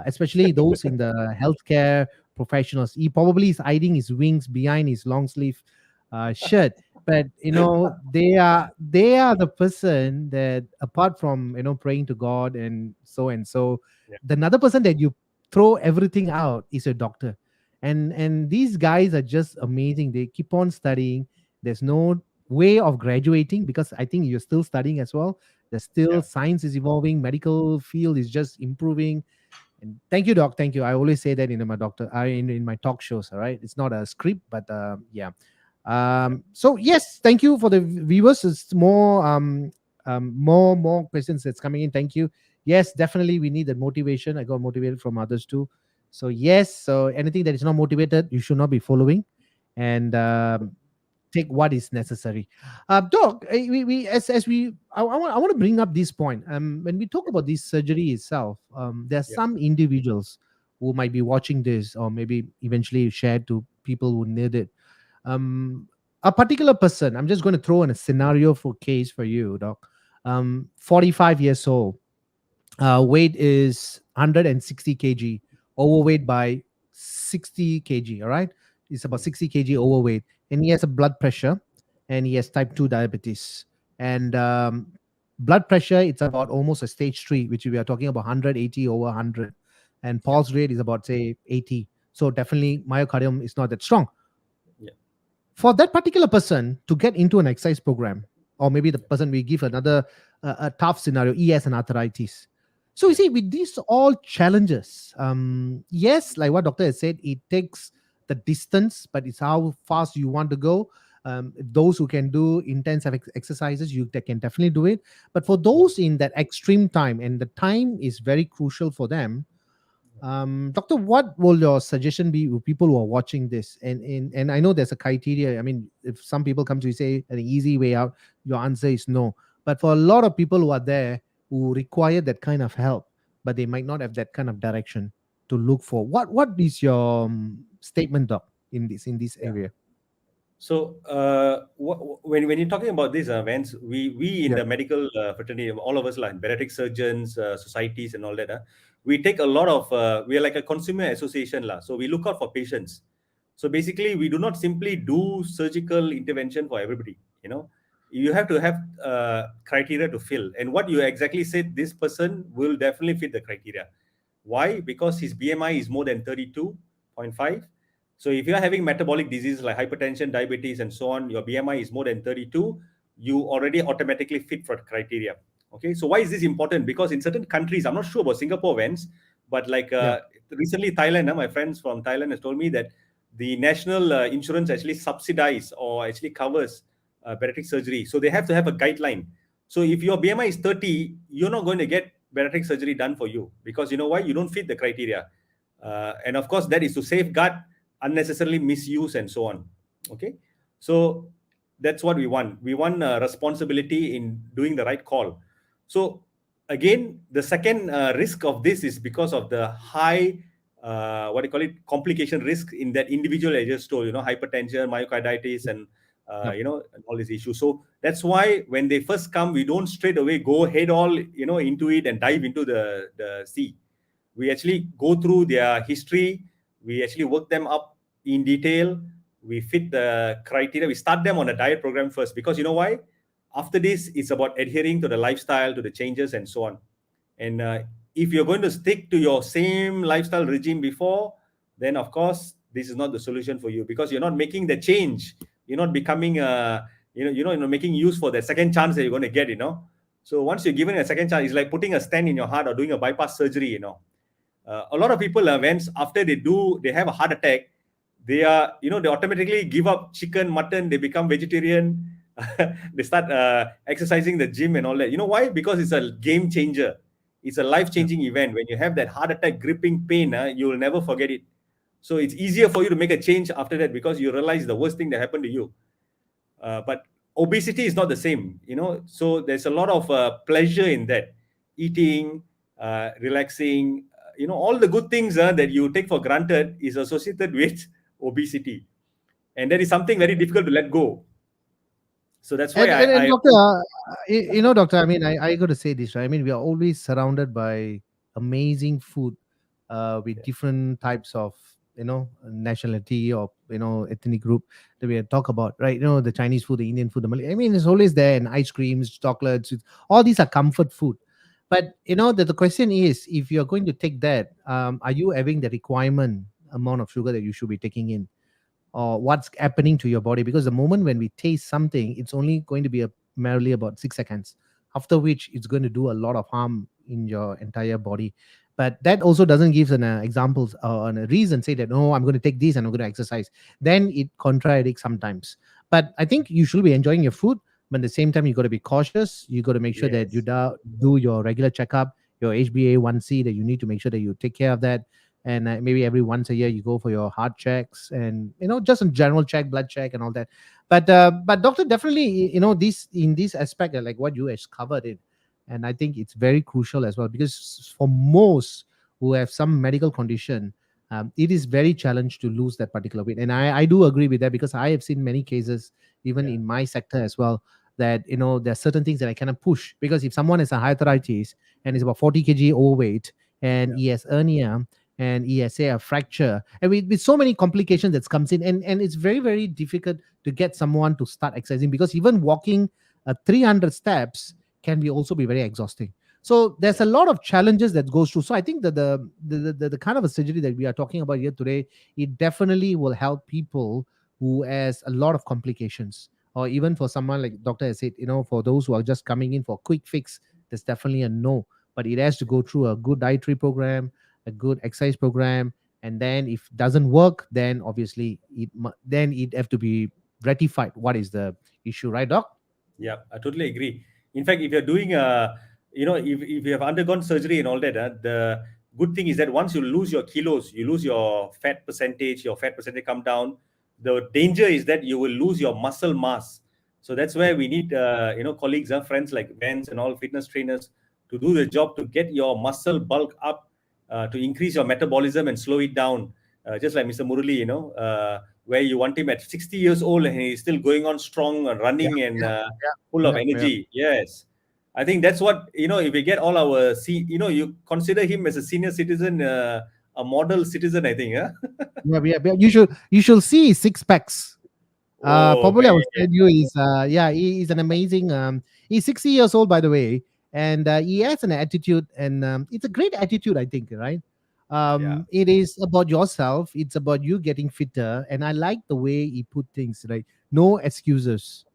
especially those in the healthcare professionals. He probably is hiding his wings behind his long sleeve shirt, but they are the person that, apart from praying to God and so, Yeah. the another person that you throw everything out is a doctor, and these guys are just amazing. They keep on studying. There's no way of graduating because I think you're still studying as well. There's still Yeah. science is evolving, medical field is just improving. And thank you, doc. Thank you. I always say that in my in my talk shows. All right, it's not a script, but yeah. Yeah. So yes, thank you for the viewers. It's more questions that's coming in. Thank you. Yes, definitely we need the motivation. I got motivated from others too. So yes, so anything that is not motivated, you should not be following. And take what is necessary. Doc, we as we I want to bring up this point. When we talk about this surgery itself, there are Yeah. some individuals who might be watching this or maybe eventually share to people who need it. Um, a particular person, I'm just going to throw in a scenario for case for you, Doc. 45 years old, weight is 160 kg, overweight by 60 kg. All right, he's about Mm. 60 kg overweight, and he has a blood pressure, and he has type 2 diabetes. And blood pressure, it's about almost a stage 3, which we are talking about 180 over 100, and Yeah. pulse rate is about, say, 80. So definitely myocardium is not that strong. Yeah. For that particular person to get into an exercise program, or maybe the Yeah. person we give another a tough scenario, he has an arthritis. So you Yeah. see, with these all challenges, yes, like what doctor has said, it takes the distance, but it's how fast you want to go. Those who can do intensive exercises, they can definitely do it. But for Yeah. those in that extreme time, and the time is very crucial for them, doctor, what will your suggestion be with people who are watching this? And I know there's a criteria. I mean, if some people come to you say an easy way out, your answer is no. But for a lot of people who are there who require that kind of help, but they might not have that kind of direction to look for, what is your statement, doc, in this Yeah. area? So when you're talking about this events, we in Yeah, the medical fraternity, all of us like bariatric surgeons, societies, and all that, we take a lot of. We are like a consumer association, lah. So we look out for patients. So basically, we do not simply do surgical intervention for everybody. You have to have criteria to fill. And what you exactly said, this person will definitely fit the criteria. Why? Because his BMI is more than 32.5. So if you're having metabolic disease like hypertension, diabetes, and so on, your BMI is more than 32, you already automatically fit for the criteria. Okay, so why is this important? Because in certain countries, I'm not sure about Singapore events, but like yeah, recently Thailand, my friends from Thailand has told me that the national insurance actually subsidize or actually covers bariatric surgery. So they have to have a guideline. So if your BMI is 30, you're not going to get bariatric surgery done for you because you know why? You don't fit the criteria. And of course, that is to safeguard unnecessarily misuse and so on. Okay, so that's what we want. We want responsibility in doing the right call. So again, the second risk of this is because of the high what do you call it, complication risk in that individual I just told, hypertension, myocarditis, and yeah, all these issues. So that's why when they first come, we don't straight away go head all into it and dive into the sea. We actually go through their history. We actually work them up in detail. We fit the criteria. We start them on a diet program first because you know why? After this, it's about adhering to the lifestyle, to the changes, and so on. And if you're going to stick to your same lifestyle regime before, then of course this is not the solution for you, because you're not making the change. You're not becoming you're not making use for the second chance that you're going to get. So once you're given a second chance, it's like putting a stent in your heart or doing a bypass surgery. A lot of people, when after they have a heart attack, they automatically give up chicken, mutton, they become vegetarian. They start exercising the gym and all that. You know why? Because it's a game changer. It's a life Yeah. changing event. When you have that heart attack gripping pain, you will never forget it. So it's easier for you to make a change after that, because you realize the worst thing that happened to you. But obesity is not the same. So there's a lot of pleasure in that. Eating, relaxing, all the good things that you take for granted is associated with obesity, and that is something very difficult to let go. So that's why And I doctor, doctor, I mean, I got to say this, right? I mean, we are always surrounded by amazing food, with different types of, nationality or, ethnic group that we talk about, right? The Chinese food, the Indian food, the Malay. I mean, it's always there, and ice creams, chocolates, all these are comfort food. But the question is, if you're going to take that, are you having the requirement amount of sugar that you should be taking in? Or what's happening to your body, because the moment when we taste something, it's only going to be merely about 6 seconds, after which it's going to do a lot of harm in your entire body. But that also doesn't give an examples or a reason, say that, no, I'm going to take this and I'm going to exercise. Then it contradicts sometimes. But I think you should be enjoying your food, but at the same time you got to be cautious. You got to make sure that you yes, do your regular checkup, your HbA1c, that you need to make sure that you take care of that. And maybe every once a year you go for your heart checks, and just a general check, blood check, and all that. But doctor, definitely, this in this aspect, like what you has covered it, and I think it's very crucial as well, because for most who have some medical condition, it is very challenged to lose that particular weight. And I do agree with that, because I have seen many cases, even yeah, in my sector as well, that there are certain things that I cannot push, because if someone has a arthritis and is about 40 kg overweight, and yeah, he has hernia, and he has, say, a fracture, and with so many complications that comes in, and it's very, very difficult to get someone to start exercising, because even walking 300 steps can be also be very exhausting. So there's yeah, a lot of challenges that goes through. So I think that the kind of a surgery that we are talking about here today, it definitely will help people who has a lot of complications, or even for someone like doctor has said, for those who are just coming in for quick fix, there's definitely a no. But it has to go through a good dietary program, a good exercise program, and then if doesn't work, then obviously then it have to be rectified. What is the issue, right, doc? yeah. I totally agree. In fact, if you're doing if you have undergone surgery and all that, the good thing is that once you lose your kilos, you lose your fat percentage come down. The danger is that you will lose your muscle mass. So that's Yeah, where we need colleagues and friends like Vans and all fitness trainers to do the job to get your muscle bulk up, to increase your metabolism and slow it down. Just like Mr. Murali, where you want him at 60 years old and he's still going on strong and yeah, running and yeah, full of yeah, yeah, yeah. energy. Yes. I think that's what, if we get all our, you consider him as a senior citizen, a model citizen, I think. Huh? Yeah, yeah, yeah. You should see six packs. Oh, Probably I man. would tell you is yeah, he is an amazing. He's 60 years old, by the way, and he has an attitude, and it's a great attitude, I think, right? Yeah. It is about yourself. It's about you getting fitter, and I like the way he put things. Right, no excuses,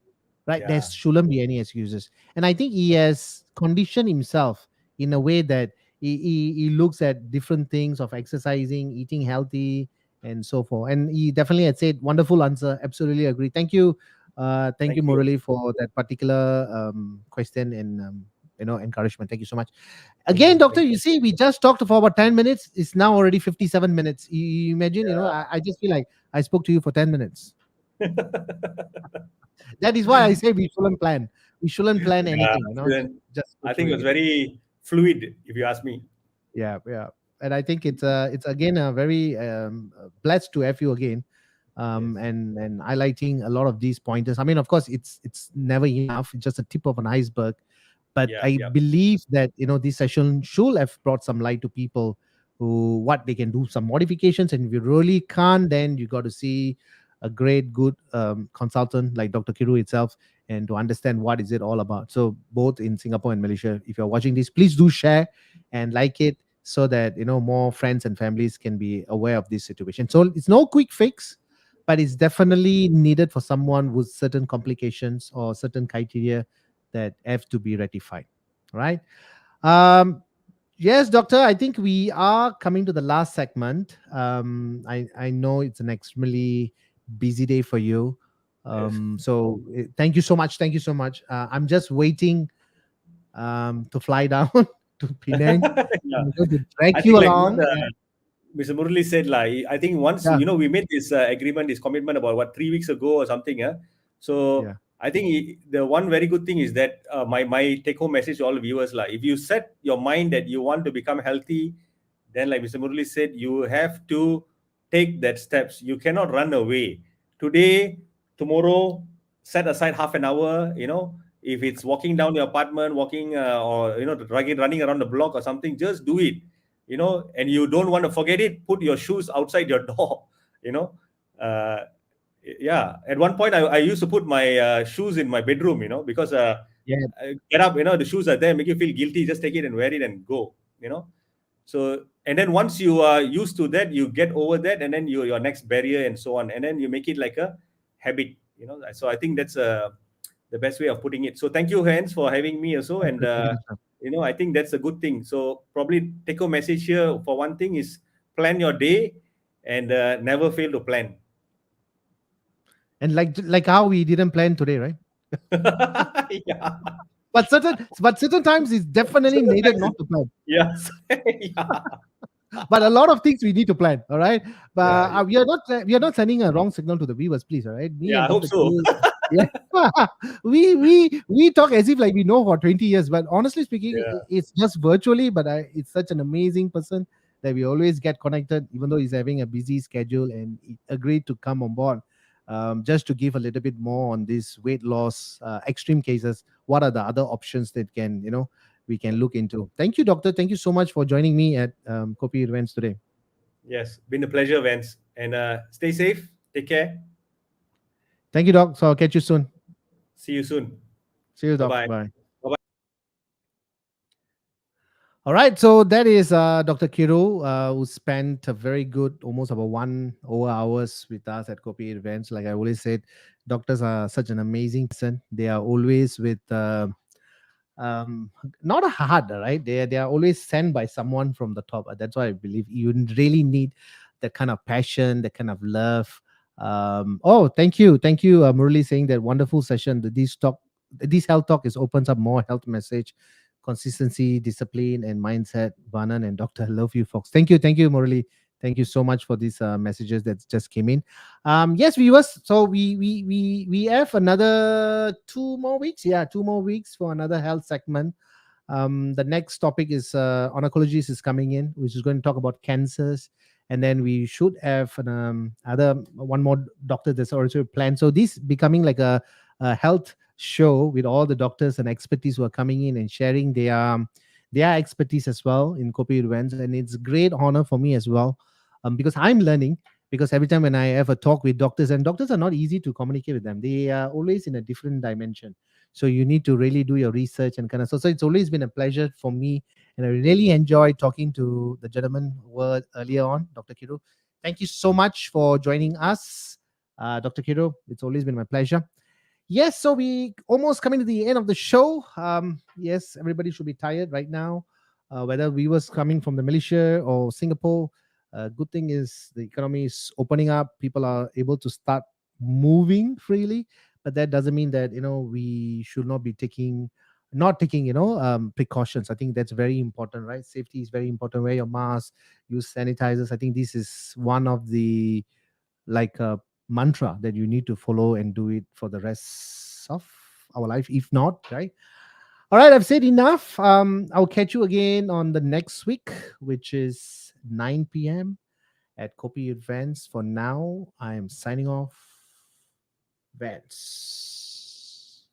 right? There Yeah. shouldn't be any excuses. And I think he has conditioned himself in a way that he looks at different things of exercising, eating healthy, and so forth. And he definitely had said, wonderful answer. Absolutely agree. Thank you. Thank you, Thank you. Murali, for that particular question and encouragement. Thank you so much. Thank Again, you. doctor, Thank you you. see, we just talked for about 10 minutes. It's now already 57 minutes. You imagine, Yeah. I just feel like I spoke to you for 10 minutes. That is why I say we shouldn't plan. We shouldn't plan Yeah. anything, just go I think it through was it. very fluid, if you ask me. Yeah, yeah. And I think it's again a very blessed to have you again, Yes. and highlighting a lot of these pointers. I mean, of course, it's never enough. It's just a tip of an iceberg. But Yeah. I Yeah. believe that this session should have brought some light to people who what they can do some modifications, and if you really can't, then you got to see a great good consultant like Dr. Kiru itself, and to understand what is it all about. So both in Singapore and Malaysia, if you're watching this, please do share and like it, so that more friends and families can be aware of this situation. So it's no quick fix, but it's definitely needed for someone with certain complications or certain criteria that have to be rectified. Right. um Yes, doctor. I think we are coming to the last segment. I know it's an extremely busy day for you. Yes. So thank you so much. Thank you so much. I'm just waiting to fly down to Penang. Yeah. I'm going to drag I you think like what along. Mr. Murali said, like, I think once, Yeah, we made this agreement, this commitment about what, 3 weeks ago or something. Yeah. So yeah, I think the one very good thing is that my take home message to all viewers, like, if you set your mind that you want to become healthy, then like Mr. Murali said, you have to take that steps. You cannot run away. Today, tomorrow, set aside half an hour. If it's walking down your apartment, walking or running around the block or something, just do it. And you don't want to forget it, put your shoes outside your door. you know uh, yeah, at one point I used to put my shoes in my bedroom, because yeah. get up, the shoes are there, make you feel guilty, just take it and wear it and go. So, and then once you are used to that, you get over that, and then your next barrier and so on, and then you make it like a habit. So I think that's the best way of putting it. So thank you, Hans, for having me also. Thank And you, thank you, sir. I think that's a good thing. So probably take a message here for one thing is plan your day, and never fail to plan. And like how we didn't plan today, right? Yeah. But certain times it's definitely needed Sometimes, not to plan. yes. Yeah. But a lot of things we need to plan. All right. Yeah. But we are not sending a wrong signal to the viewers, please. All right. Me Yeah. and I hope Dr. so. K. Yeah. we talk as if like we know for 20 years, but honestly speaking, Yeah. it's just virtually. But it's such an amazing person that we always get connected, even though he's having a busy schedule, and he agreed to come on board. Just to give a little bit more on this weight loss extreme cases, what are the other options that we can look into. Thank you, doctor. Thank you so much for joining me at Kopi events today. Yes. Been a pleasure, Vance. And stay safe. Take care. Thank you, doc. So I'll catch you soon. See you soon. See you, Bye doc. bye. Bye. Bye bye. All right, so that is Dr. Kiru, who spent a very good, almost about 1 over hours with us at Kopi events. Like I always said, doctors are such an amazing person. They are always with um not a hard, right? They are always sent by someone from the top. That's why I believe you really need that kind of passion, that kind of love. Oh, thank you Murali, saying that wonderful session. That this health talk is opens up more health message, consistency, discipline, and mindset. Banan and Dr. I love you folks. Thank you Murali. Thank you so much for these messages that just came in. Yes, viewers. So we have another 2 more weeks. Yeah, 2 more weeks for another health segment. The next topic is oncologist is coming in, which is going to talk about cancers, and then we should have other one more doctor that's also planned. So this becoming like a health show with all the doctors and expertise who are coming in and sharing their expertise as well in Kopi events, and it's a great honor for me as well, because I'm learning. Because every time when I have a talk with doctors, and doctors are not easy to communicate with them, they are always in a different dimension. So you need to really do your research and kind of so it's always been a pleasure for me, and I really enjoyed talking to the gentleman who were earlier on, Dr. Kiru. Thank you so much for joining us, Dr. Kiru. It's always been my pleasure. Yes, so we almost coming to the end of the show. Yes, everybody should be tired right now, whether viewers coming from the Malaysia or Singapore. Good thing is the economy is opening up. People are able to start moving freely, but that doesn't mean that we should not be not taking precautions. I think that's very important, right? Safety is very important. Wear your mask, use sanitizers. I think this is one of the like a mantra that you need to follow and do it for the rest of our life, if not, right? All right, I've said enough. I'll catch you again on the next week, which is 9 p.m. at Kopi Events. For now, I am signing off. Vance.